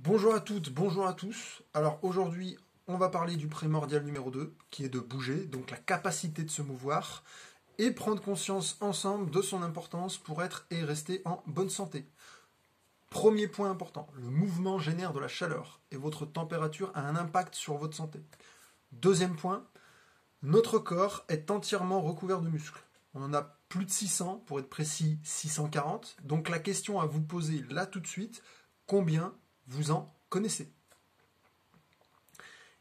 Bonjour à toutes, bonjour à tous. Alors aujourd'hui, on va parler du primordial numéro 2, qui est de bouger, donc la capacité de se mouvoir, et prendre conscience ensemble de son importance pour être et rester en bonne santé. Premier point important, le mouvement génère de la chaleur, et votre température a un impact sur votre santé. Deuxième point, notre corps est entièrement recouvert de muscles. On en a plus de 600, pour être précis 640. Donc la question à vous poser là tout de suite, combien vous en connaissez?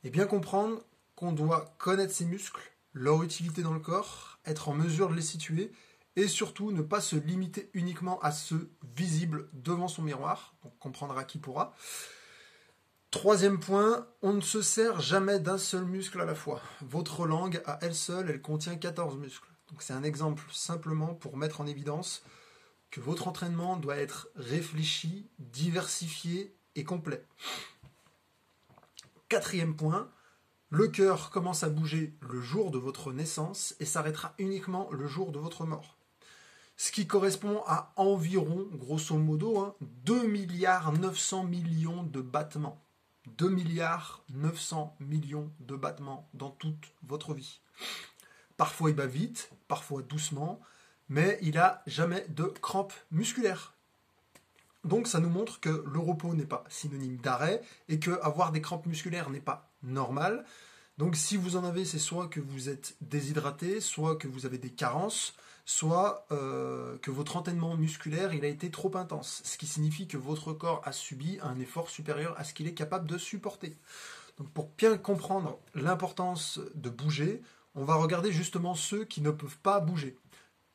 Et bien comprendre qu'on doit connaître ces muscles, leur utilité dans le corps, être en mesure de les situer, et surtout ne pas se limiter uniquement à ceux visibles devant son miroir, donc comprendra qui pourra. Troisième point, on ne se sert jamais d'un seul muscle à la fois. Votre langue, à elle seule, elle contient 14 muscles. Donc c'est un exemple simplement pour mettre en évidence que votre entraînement doit être réfléchi, diversifié et complet. Quatrième point, le cœur commence à bouger le jour de votre naissance et s'arrêtera uniquement le jour de votre mort. Ce qui correspond à environ, grosso modo, 2 milliards 900 millions de battements. 2 milliards 900 millions de battements dans toute votre vie. Parfois il bat vite, parfois doucement, mais il n'a jamais de crampes musculaires. Donc ça nous montre que le repos n'est pas synonyme d'arrêt et que avoir des crampes musculaires n'est pas normal. Donc si vous en avez, c'est soit que vous êtes déshydraté, soit que vous avez des carences, soit que votre entraînement musculaire il a été trop intense, ce qui signifie que votre corps a subi un effort supérieur à ce qu'il est capable de supporter. Donc pour bien comprendre l'importance de bouger, on va regarder justement ceux qui ne peuvent pas bouger.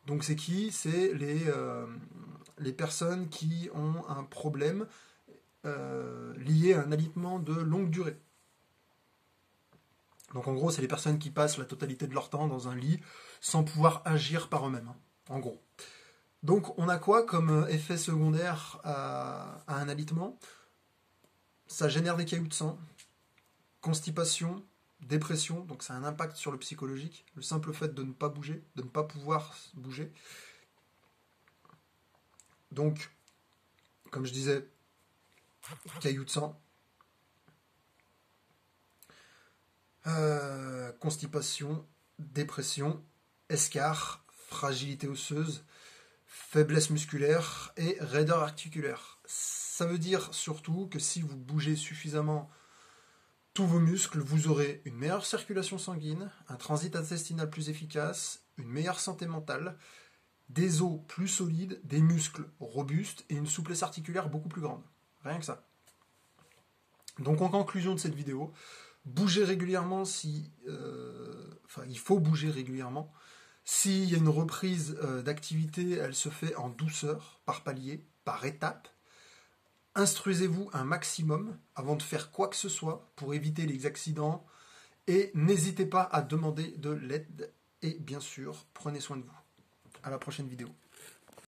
Donc c'est qui? C'est les personnes qui ont un problème lié à un alitement de longue durée. Donc en gros, c'est les personnes qui passent la totalité de leur temps dans un lit sans pouvoir agir par eux-mêmes, en gros. Donc on a quoi comme effet secondaire à un alitement? Ça génère des caillots de sang, constipation, dépression, donc ça a un impact sur le psychologique, le simple fait de ne pas bouger, de ne pas pouvoir bouger. Donc, comme je disais, cailloux de sang, constipation, dépression, escarre, fragilité osseuse, faiblesse musculaire et raideur articulaire. Ça veut dire surtout que si vous bougez suffisamment tous vos muscles, vous aurez une meilleure circulation sanguine, un transit intestinal plus efficace, une meilleure santé mentale, des os plus solides, des muscles robustes et une souplesse articulaire beaucoup plus grande. Rien que ça. Donc en conclusion de cette vidéo, bougez régulièrement il faut bouger régulièrement. S'il y a une reprise d'activité, elle se fait en douceur, par palier, par étape. Instruisez-vous un maximum avant de faire quoi que ce soit pour éviter les accidents et n'hésitez pas à demander de l'aide et bien sûr, prenez soin de vous. À la prochaine vidéo.